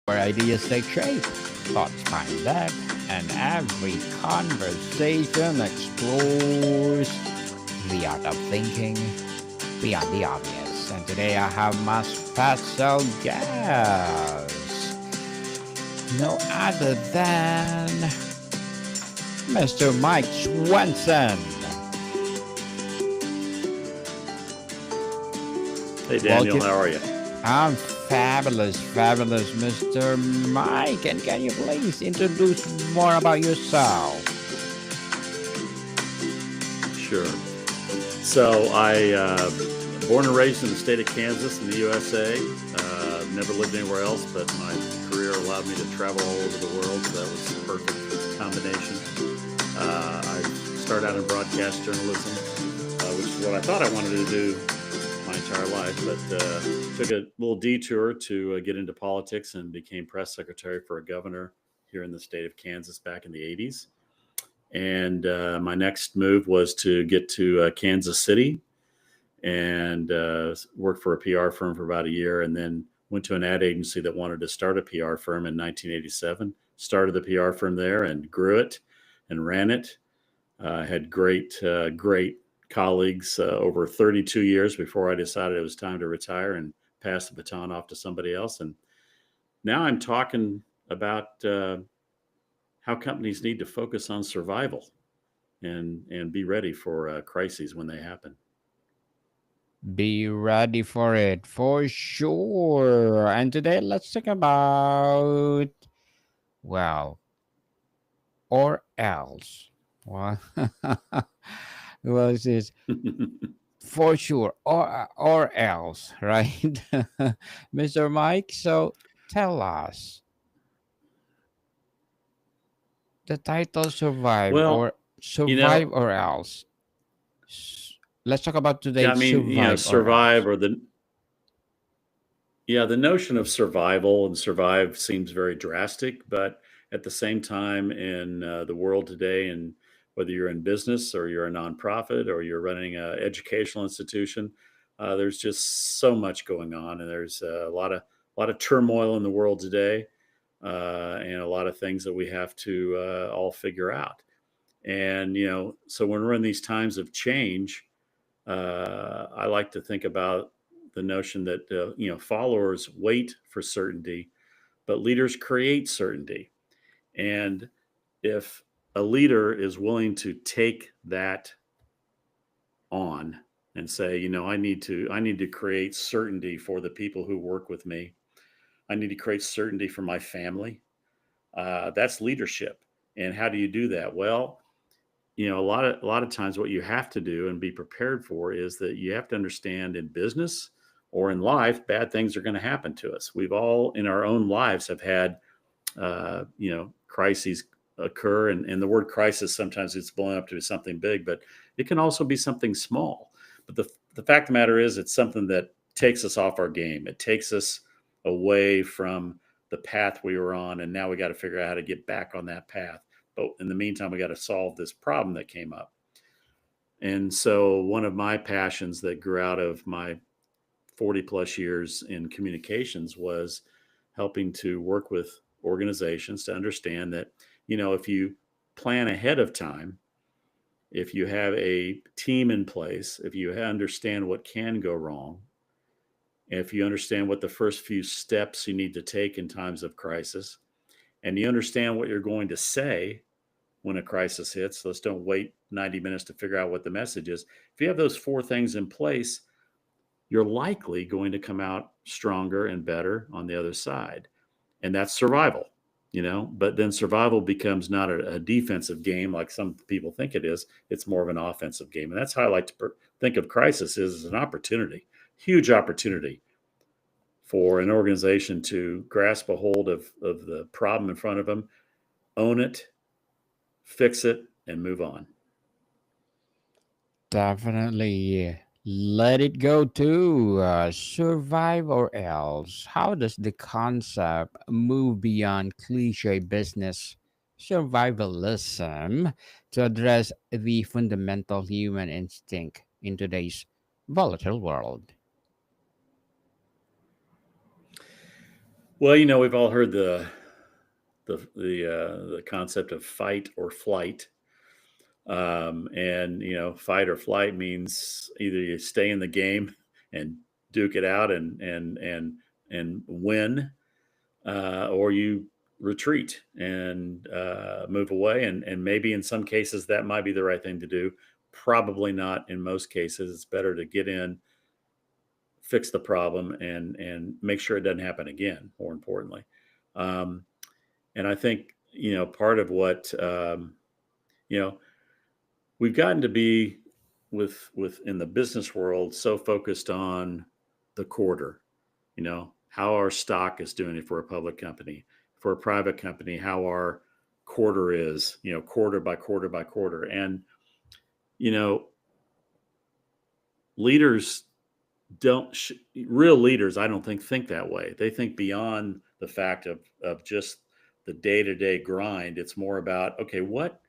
where ideas take shape, thoughts find depth, and every conversation explores the art of thinking beyond the obvious. And today I have my special guest, no other than Mr. Mike Swenson. Hey Daniel, Welcome. how are you? I'm fabulous, Mr. Mike. And can you please introduce more about yourself? Sure. So born and raised in the state of Kansas in the USA. Never lived anywhere else, but my career allowed me to travel all over the world. So that was a perfect combination. I started out in broadcast journalism, which is what I thought I wanted to do my entire life, but took a little detour to get into politics and became press secretary for a governor here in the state of Kansas back in the 80s. And my next move was to get to Kansas City and work for a PR firm for about a year, and then went to an ad agency that wanted to start a PR firm in 1987. Started the PR firm there and grew it and ran it. Had great colleagues over 32 years before I decided it was time to retire and pass the baton off to somebody else. And now I'm talking about how companies need to focus on survival and be ready for crises when they happen. Be ready for it for sure. And today let's talk about, well, or else. Well, well, this is for sure, or else, right? Mr. Mike, so tell us the title survive Well, or you know, survive or else. Let's talk about yeah, today I mean, survive or survive else. or the notion of survival and survive seems very drastic, but at the same time, in the world today, and whether you're in business or you're a nonprofit or you're running an educational institution, there's just so much going on, and there's a lot of turmoil in the world today, and a lot of things that we have to all figure out. And so when we're in these times of change, I like to think about the notion that followers wait for certainty, but leaders create certainty. And if a leader is willing to take that on and say, I need to create certainty for the people who work with me. I need to create certainty for my family. That's leadership. And how do you do that? Well, a lot of times what you have to do and be prepared for is that you have to understand in business or in life, bad things are going to happen to us. We've all in our own lives have had crises occur, and the word crisis sometimes it's blown up to be something big, but it can also be something small. But the fact of the matter is, it's something that takes us off our game. It takes us away from the path we were on, and now we got to figure out how to get back on that path. But in the meantime, we got to solve this problem that came up. And so, one of my passions that grew out of my 40 plus years in communications was helping to work with organizations to understand that, if you plan ahead of time, if you have a team in place, if you understand what can go wrong, if you understand what the first few steps you need to take in times of crisis, and you understand what you're going to say when a crisis hits. Let's don't wait 90 minutes to figure out what the message is. If you have those four things in place, you're likely going to come out stronger and better on the other side. And that's survival, but then survival becomes not a defensive game like some people think it is. It's more of an offensive game. And that's how I like to think of crisis as an opportunity, huge opportunity for an organization to grasp a hold of the problem in front of them, own it, fix it, and move on. Definitely let it go too. Survive or else. How does the concept move beyond cliche business survivalism to address the fundamental human instinct in today's volatile world? Well, we've all heard the concept of fight or flight. And fight or flight means either you stay in the game and duke it out and win, or you retreat and move away. And maybe in some cases that might be the right thing to do. Probably not in most cases. It's better to get in, fix the problem, and make sure it doesn't happen again. More importantly, um, and I think part of what you know we've gotten to be with in the business world so focused on the quarter, how our stock is doing if we're a public company, for a private company, how our quarter is, quarter by quarter by quarter. And you know leaders don't real leaders, I don't think that way. They think beyond the fact of just the day-to-day grind. It's more about, okay, what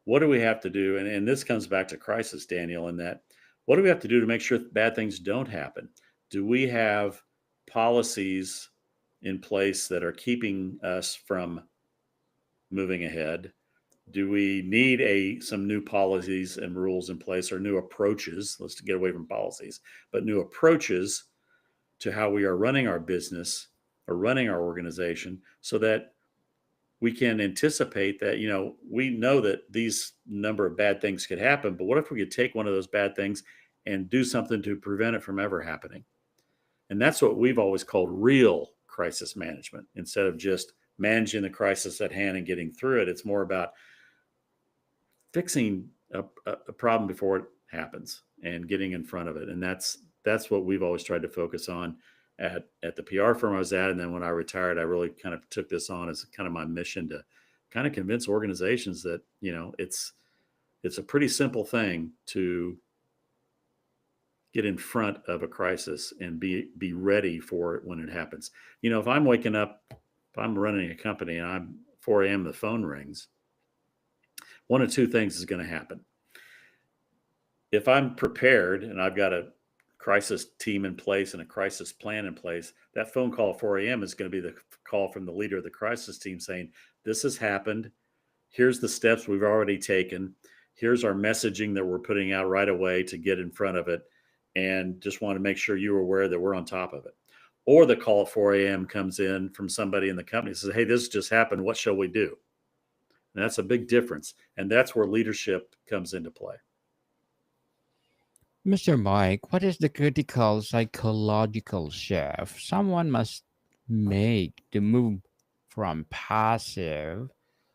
do we have to do? And this comes back to crisis, Daniel, in that what do we have to do to make sure bad things don't happen? Do we have policies in place that are keeping us from moving ahead? Do we need some new policies and rules in place, or new approaches? Let's get away from policies, but new approaches to how we are running our business or running our organization, so that we can anticipate that, we know that these number of bad things could happen, but what if we could take one of those bad things and do something to prevent it from ever happening? And that's what we've always called real crisis management. Instead of just managing the crisis at hand and getting through it, it's more about fixing a problem before it happens and getting in front of it. And that's what we've always tried to focus on at the PR firm I was at. And then when I retired, I really kind of took this on as kind of my mission to kind of convince organizations that, it's a pretty simple thing to get in front of a crisis and be ready for it when it happens. If I'm waking up, if I'm running a company and I'm 4 a.m., the phone rings, one of two things is going to happen. If I'm prepared and I've got a crisis team in place and a crisis plan in place, that phone call at 4 a.m. is going to be the call from the leader of the crisis team saying, this has happened. Here's the steps we've already taken. Here's our messaging that we're putting out right away to get in front of it. And just want to make sure you're aware that we're on top of it. Or the call at 4 a.m. comes in from somebody in the company and says, hey, this just happened. What shall we do? And that's a big difference. And that's where leadership comes into play. Mr. Mike, what is the critical psychological shift someone must make to move from passive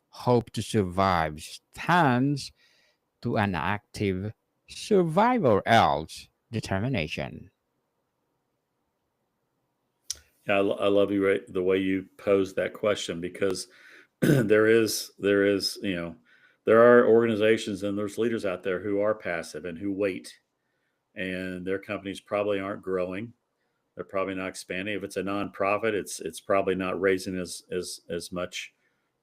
hope to survive stance to an active survive or else determination? Yeah, I love you, right, the way you posed that question, because there is there are organizations and there's leaders out there who are passive and who wait, and their companies probably aren't growing. They're probably not expanding. If it's a nonprofit, it's probably not raising as much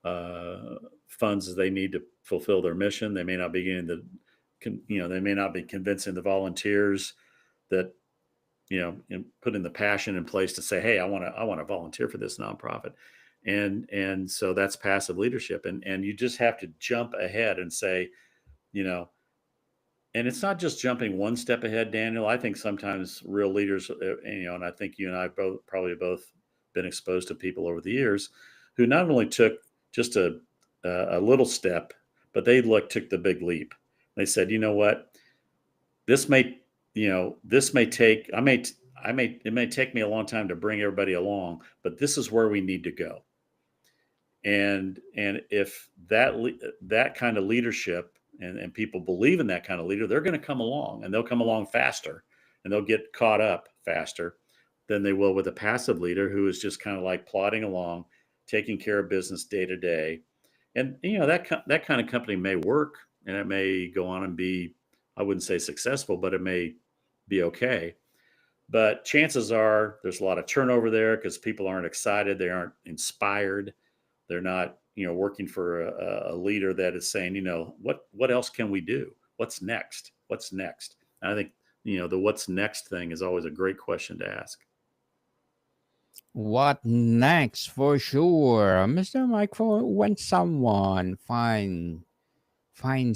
funds as they need to fulfill their mission. They may not be getting they may not be convincing the volunteers that and putting the passion in place to say, hey, I want to volunteer for this nonprofit. And so that's passive leadership. And you just have to jump ahead and say, you know, and it's not just jumping one step ahead, Daniel. I think sometimes real leaders, and I think you and I both probably both been exposed to people over the years who not only took just a little step, but took the big leap. They said, you know what, this may, this may take, it may take me a long time to bring everybody along, but this is where we need to go. And if that kind of leadership and people believe in that kind of leader, they're going to come along, and they'll come along faster, and they'll get caught up faster than they will with a passive leader who is just kind of like plodding along, taking care of business day to day. And that kind of company may work, and it may go on and be, I wouldn't say successful, but it may be okay. But chances are there's a lot of turnover there because people aren't excited, they aren't inspired, they're not working for a leader that is saying, what else can we do? What's next? What's next? And I think the what's next thing is always a great question to ask. What next for sure, Mr. Mike? For when someone finds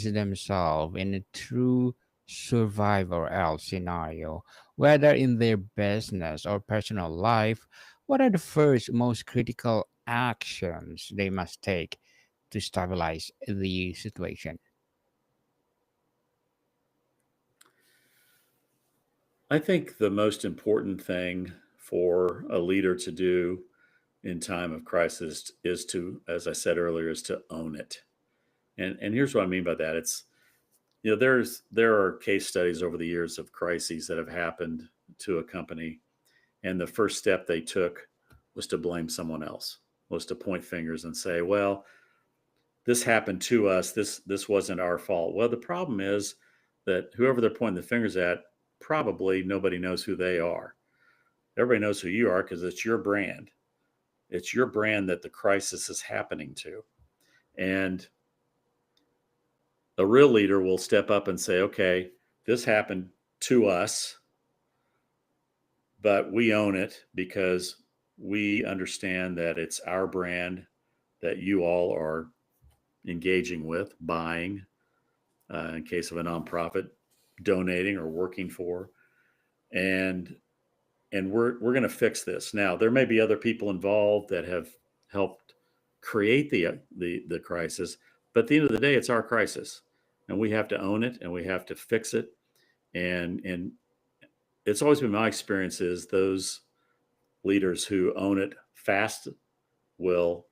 themselves in a true survivor else scenario, whether in their business or personal life, what are the first most critical actions they must take to stabilize the situation? I think the most important thing for a leader to do in time of crisis is to, as I said earlier, is to own it. And here's what I mean by that. It's, there are case studies over the years of crises that have happened to a company, and the first step they took was to blame someone else, was to point fingers and say, well, this happened to us, this wasn't our fault. Well, the problem is that whoever they're pointing the fingers at, probably nobody knows who they are. Everybody knows who you are because it's your brand. It's your brand that the crisis is happening to. And a real leader will step up and say, okay, this happened to us, but we own it because we understand that it's our brand that you all are engaging with, buying, in case of a nonprofit, donating or working for, and we're going to fix this. Now, there may be other people involved that have helped create the crisis, but at the end of the day, it's our crisis, and we have to own it and we have to fix it. And it's always been my experience is those leaders who own it fast will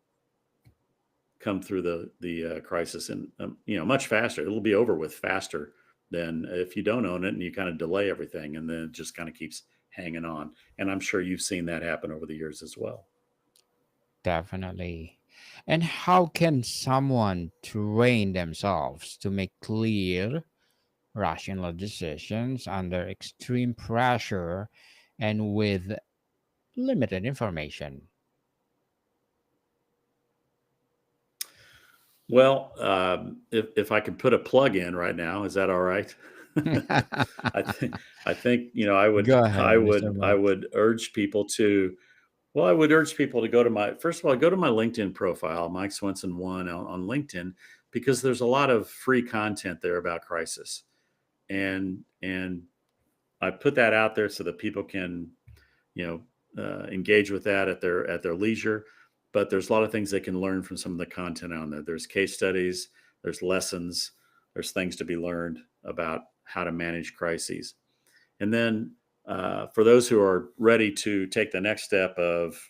come through the crisis and much faster. It'll be over with faster than if you don't own it and you kind of delay everything and then it just kind of keeps hanging on. And I'm sure you've seen that happen over the years as well. Definitely. And how can someone train themselves to make clear, rational decisions under extreme pressure and with limited information? Well, if I could put a plug in right now, is that all right? I think I think I would Go I ahead, Mr. would I Mike. would urge people to well, I would urge people to go to my first of all, go to my LinkedIn profile, Mike Swenson one on LinkedIn, because there's a lot of free content there about crisis, and I put that out there so that people can you engage with that at their leisure. But there's a lot of things they can learn from some of the content on there. There's case studies, there's lessons, there's things to be learned about how to manage crises. And then for those who are ready to take the next step of,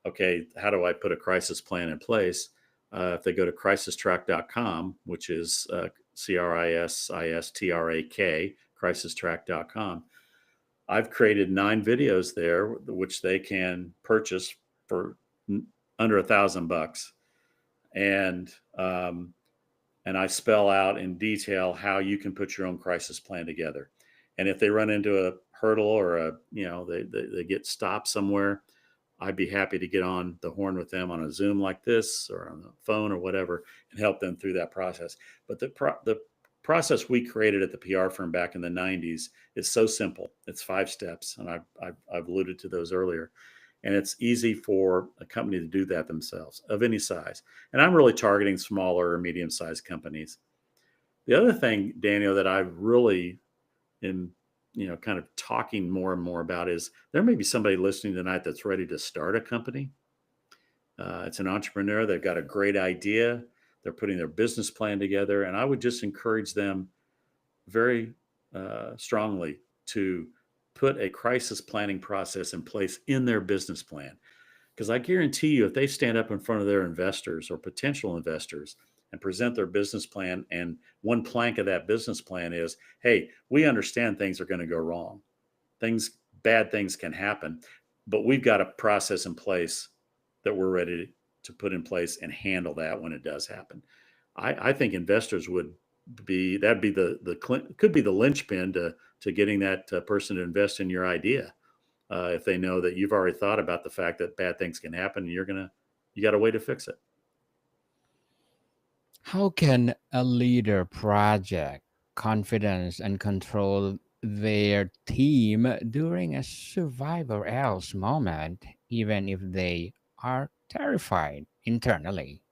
okay, how do I put a crisis plan in place? If they go to crisistrack.com, which is CRISISTRAK, crisistrack.com, I've created 9 videos there, which they can purchase for under $1,000, and and I spell out in detail how you can put your own crisis plan together. And if they run into a hurdle or they get stopped somewhere, I'd be happy to get on the horn with them on a Zoom like this or on the phone or whatever and help them through that process. But the process we created at the PR firm back in the 90s is so simple. It's 5 steps, and I've alluded to those earlier. And it's easy for a company to do that themselves of any size. And I'm really targeting smaller or medium sized companies. The other thing, Daniel, that I really am, kind of talking more and more about is there may be somebody listening tonight that's ready to start a company. It's an entrepreneur. They've got a great idea. They're putting their business plan together. And I would just encourage them very strongly to put a crisis planning process in place in their business plan. Because I guarantee you, if they stand up in front of their investors or potential investors and present their business plan, and one plank of that business plan is, hey, we understand things are going to go wrong. Bad things can happen, but we've got a process in place that we're ready to put in place and handle that when it does happen. I think investors would that'd be could be the linchpin to getting that person to invest in your idea, if they know that you've already thought about the fact that bad things can happen and you got a way to fix it. How can a leader project confidence and control their team during a survivor else moment even if they are terrified internally.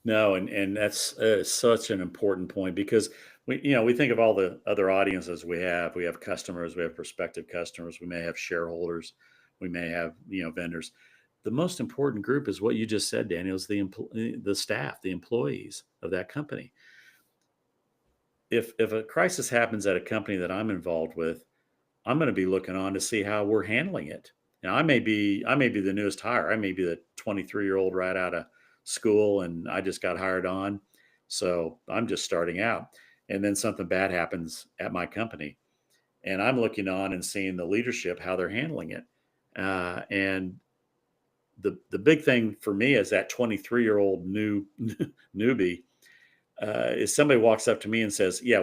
No, and that's such an important point because we think of all the other audiences we have. We have customers, we have prospective customers, we may have shareholders, we may have vendors. The most important group is what you just said, Daniel, is the staff, the employees of that company. If a crisis happens at a company that I'm involved with, I'm going to be looking on to see how we're handling it. Now, I may be the newest hire. I may be the 23-year-old right out of school, and I just got hired on. So I'm just starting out, and then something bad happens at my company, and I'm looking on and seeing the leadership how they're handling it. And the big thing for me as that 23-year-old newbie is somebody walks up to me and says, "Yeah,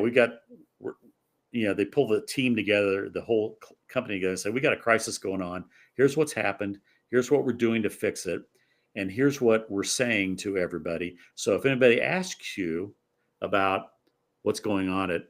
they pull the team together, the whole company together, and say, we got a crisis going on. Here's what's happened. Here's what we're doing to fix it. And here's what we're saying to everybody. So if anybody asks you about what's going on at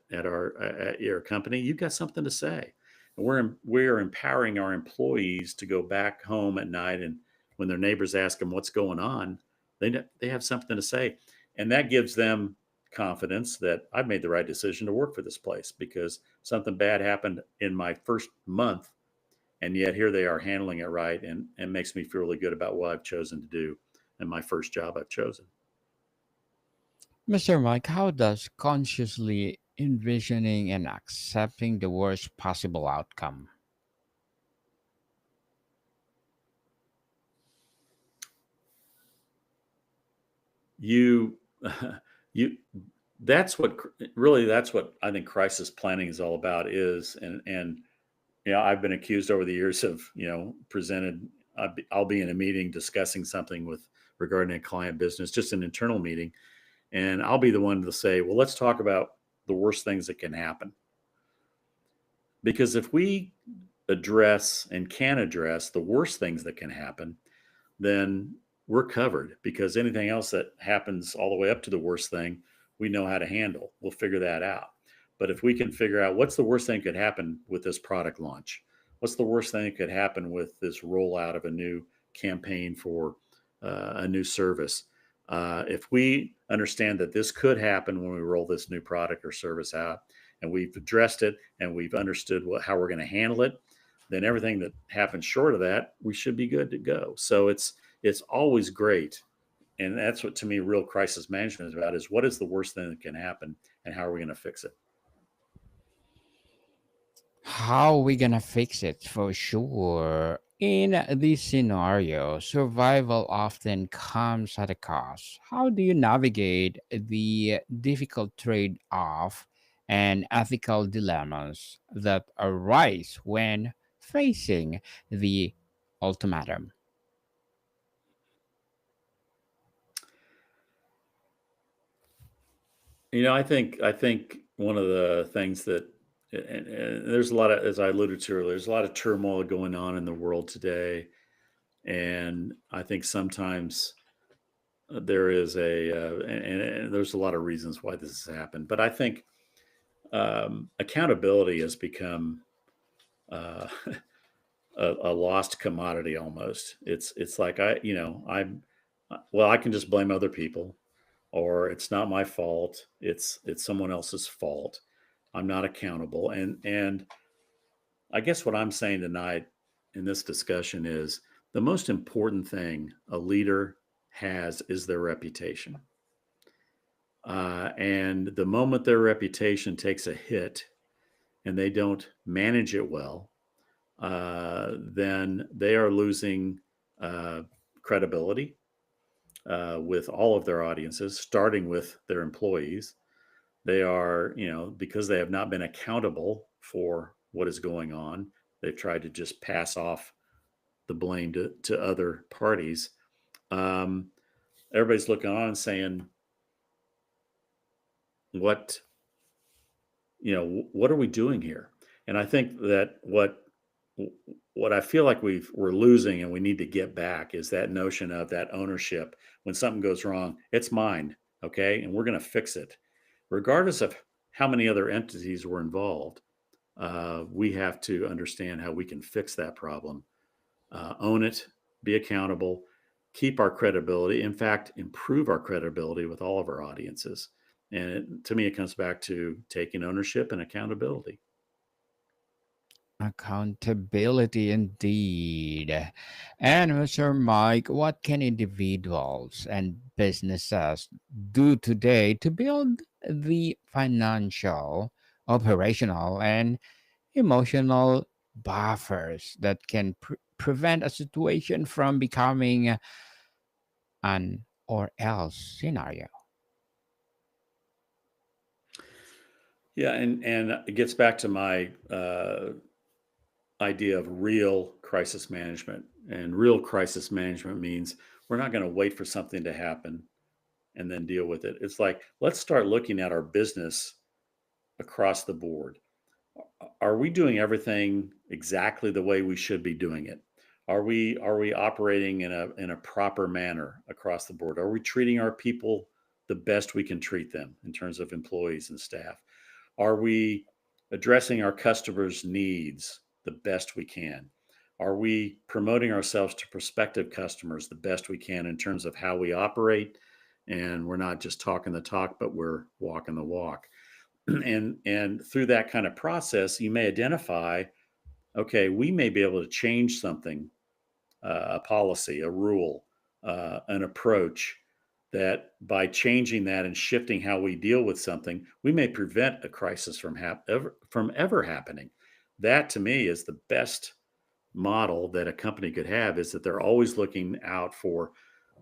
your company, you've got something to say. And we're empowering our employees to go back home at night, and when their neighbors ask them what's going on, they have something to say, and that gives them confidence that I've made the right decision to work for this place because something bad happened in my first month, and yet here they are handling it right, and makes me feel really good about what I've chosen to do and my first job I've chosen. Mr. Mike, how does consciously envisioning and accepting the worst possible outcome? You you that's what I think crisis planning is all about is and I've been accused over the years of presented I'll be in a meeting discussing something with regarding a client business, just an internal meeting, and I'll be the one to say, well, let's talk about the worst things that can happen. Because if we address and can address the worst things that can happen, then we're covered because anything else that happens all the way up to the worst thing, we know how to handle. We'll figure that out. But if we can figure out what's the worst thing that could happen with this product launch, what's the worst thing that could happen with this rollout of a new campaign for a new service, if we understand that this could happen when we roll this new product or service out, and we've addressed it and we've understood how we're going to handle it, then everything that happens short of that, we should be good to go. So it's always great, and that's what to me real crisis management is about: is what is the worst thing that can happen, and how are we going to fix it? How we gonna fix it for sure? In this scenario, survival often comes at a cost. How do you navigate the difficult trade off and ethical dilemmas that arise when facing the ultimatum? I think one of the things that and there's a lot of, as I alluded to earlier, there's a lot of turmoil going on in the world today, and I think sometimes there is and there's a lot of reasons why this has happened, but I think accountability has become uh, a lost commodity almost. It's like I'm well, I can just blame other people, or it's not my fault. It's someone else's fault. I'm not accountable. And I guess what I'm saying tonight in this discussion is the most important thing a leader has is their reputation. And the moment their reputation takes a hit and they don't manage it well, then they are losing uh, credibility with all of their audiences, starting with their employees. They are, because they have not been accountable for what is going on, they've tried to just pass off the blame to other parties. Um, Everybody's looking on and saying, what, what are we doing here? And I think that what I feel like we're losing and we need to get back is that notion of that ownership. When something goes wrong, it's mine, okay, and we're going to fix it, regardless of how many other entities were involved. We have to understand how we can fix that problem, own it, be accountable, keep our credibility. In fact, improve our credibility with all of our audiences. And to me, it comes back to taking ownership and accountability. Accountability indeed. And Mr. Mike, what can individuals and businesses do today to build the financial, operational, and emotional buffers that can prevent a situation from becoming an or else scenario? Yeah, and it gets back to my idea of real crisis management. And real crisis management means we're not going to wait for something to happen and then deal with it. It's like, let's start looking at our business across the board. Are we doing everything exactly the way we should be doing it? Are we operating in a proper manner across the board? Are we treating our people the best we can treat them in terms of employees and staff? Are we addressing our customers' needs the best we can? Are we promoting ourselves to prospective customers the best we can in terms of how we operate? And we're not just talking the talk, but we're walking the walk. And through that kind of process, you may identify, okay, we may be able to change something, a policy, a rule, an approach, that by changing that and shifting how we deal with something, we may prevent a crisis from ever happening. That to me is the best model that a company could have, is that they're always looking out for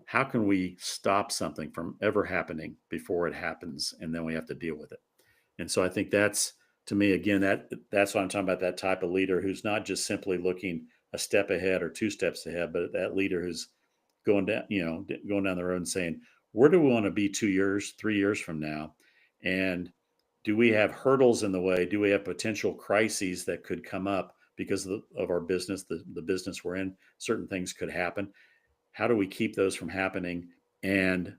how can we stop something from ever happening before it happens, and then we have to deal with it. And so I think that's, to me, again, that's what I'm talking about, that type of leader who's not just simply looking a step ahead or two steps ahead, but that leader who's going down, going down the road and saying, where do we want to be 2 years, 3 years from now? And do we have hurdles in the way? Do we have potential crises that could come up because of our business, the business we're in? Certain things could happen. How do we keep those from happening? And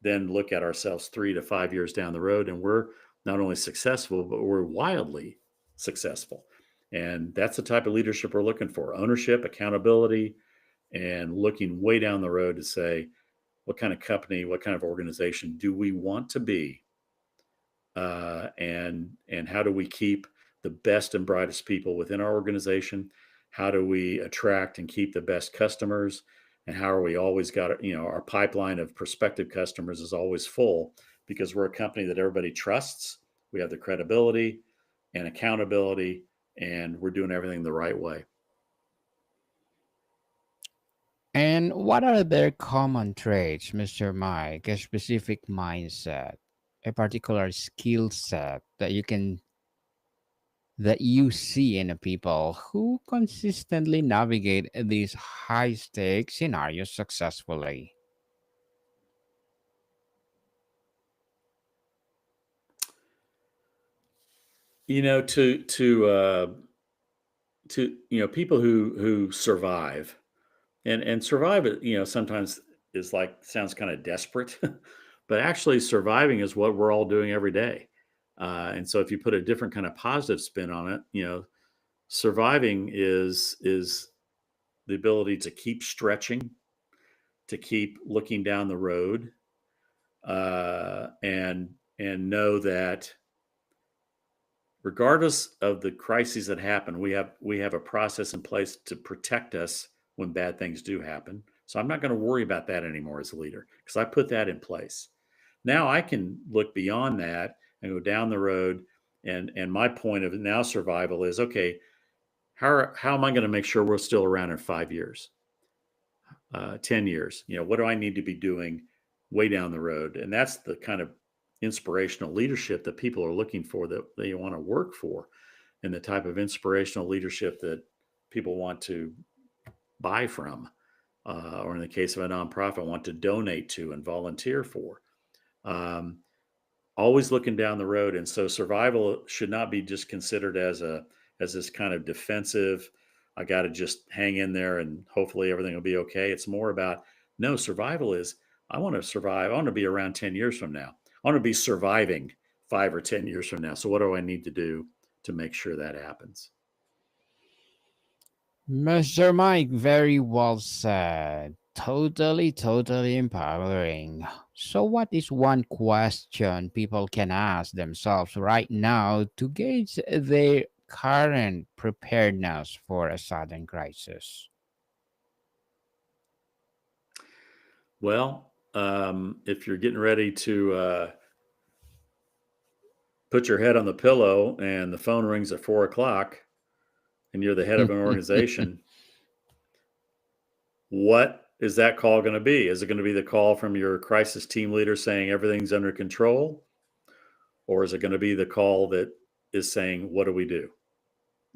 then look at ourselves 3 to 5 years down the road, and we're not only successful, but we're wildly successful. And that's the type of leadership we're looking for: ownership, accountability, and looking way down the road to say, what kind of company, what kind of organization do we want to be? And how do we keep the best and brightest people within our organization? How do we attract and keep the best customers? And how are we always got, our pipeline of prospective customers is always full, because we're a company that everybody trusts. We have the credibility and accountability, and we're doing everything the right way. And what are their common traits, Mr. Mike? A specific mindset, a particular skill set that you see in the people who consistently navigate these high stakes scenarios successfully. You know, to people who survive, and survive it, sometimes is like, sounds kind of desperate, but actually surviving is what we're all doing every day. And so if you put a different kind of positive spin on it, surviving is the ability to keep stretching, to keep looking down the road, and know that regardless of the crises that happen, we have a process in place to protect us when bad things do happen. So I'm not going to worry about that anymore as a leader, because I put that in place. Now I can look beyond that and go down the road. And my point of now survival is, okay, how am I going to make sure we're still around in 5 years, 10 years? What do I need to be doing way down the road? And that's the kind of inspirational leadership that people are looking for, that they want to work for, and the type of inspirational leadership that people want to buy from, or in the case of a nonprofit, want to donate to and volunteer for. Um, Always looking down the road. And so survival should not be just considered as this kind of defensive, I got to just hang in there and hopefully everything will be okay. It's more about, no, survival is, I want to survive. I want to be around 10 years from now. I want to be surviving 5 or 10 years from now. So what do I need to do to make sure that happens. Mr. Mike, very well said. Totally empowering. So, what is one question people can ask themselves right now to gauge their current preparedness for a sudden crisis? Well, if you're getting ready to put your head on the pillow and the phone rings at 4 o'clock and you're the head of an organization, what is that call going to be? Is it going to be the call from your crisis team leader saying everything's under control? Or is it going to be the call that is saying, what do we do?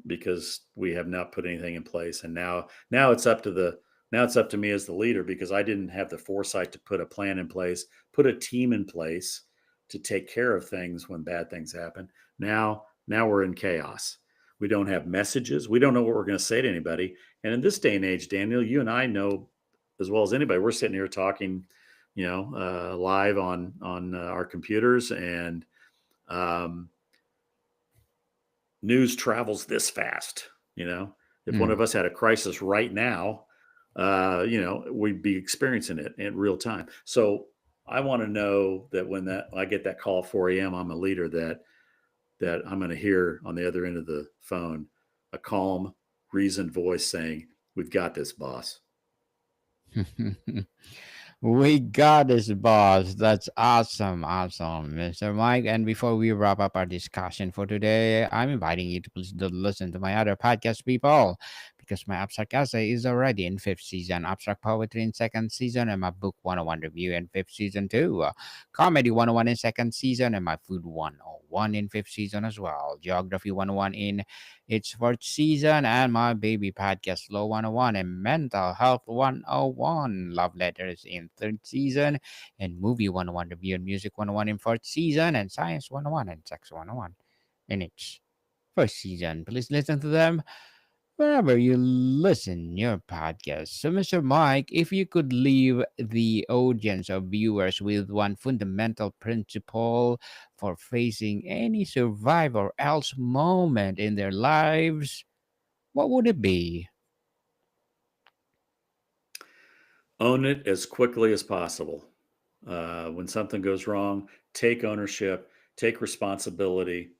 Because we have not put anything in place. And now it's up to me as the leader, because I didn't have the foresight to put a plan in place, put a team in place to take care of things when bad things happen. Now we're in chaos. We don't have messages. We don't know what we're going to say to anybody. And in this day and age, Daniel, you and I know as well as anybody, we're sitting here talking, live on our computers, and news travels this fast. If one of us had a crisis right now, we'd be experiencing it in real time. So I want to know that when I get that call at 4 a.m., I'm a leader, that I'm going to hear on the other end of the phone a calm, reasoned voice saying, "We've got this, boss." We got this, boss. That's awesome. Awesome, Mr. Mike. And before we wrap up our discussion for today, I'm inviting you to please listen to my other podcast, people, because my abstract essay is already in fifth season, abstract poetry in second season, and my book 101 review in fifth season too. Comedy 101 in second season, and my food 101 in fifth season as well. Geography 101 in its fourth season, and my baby podcast Law 101 and Mental Health 101. Love Letters in third season, and Movie 101 Review and Music 101 in fourth season, and Science 101 and Sex 101 in its first season. Please listen to them wherever you listen your podcast. So, Mr. Mike, if you could leave the audience of viewers with one fundamental principle for facing any survive or else moment in their lives, what would it be? Own it as quickly as possible. When something goes wrong, take ownership, take responsibility.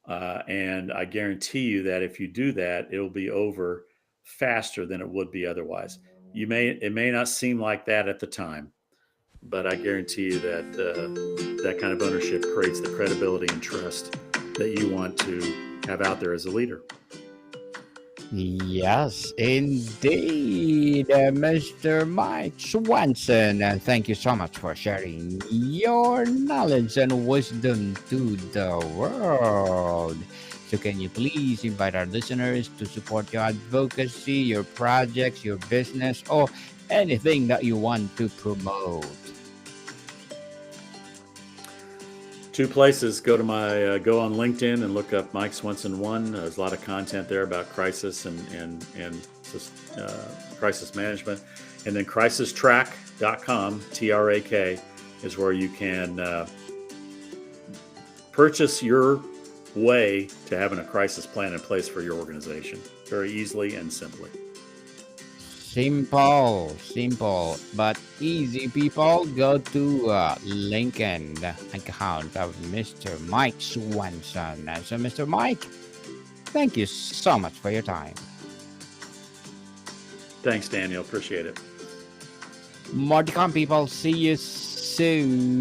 And I guarantee you that if you do that, it'll be over faster than it would be otherwise. It may not seem like that at the time, but I guarantee you that that kind of ownership creates the credibility and trust that you want to have out there as a leader. Yes, indeed, Mr. Mike Swenson. And thank you so much for sharing your knowledge and wisdom to the world. So, can you please invite our listeners to support your advocacy, your projects, your business, or anything that you want to promote? Two places. Go on LinkedIn and look up Mike Swenson 1. There's a lot of content there about crisis and crisis management. And then crisistrack.com, TRAK, is where you can purchase your way to having a crisis plan in place for your organization, very easily and simply. Simple, but easy, people. Go to LinkedIn account of Mr. Mike Swenson. So, Mr. Mike, thank you so much for your time. Thanks, Daniel. Appreciate it. More to come, people. See you soon.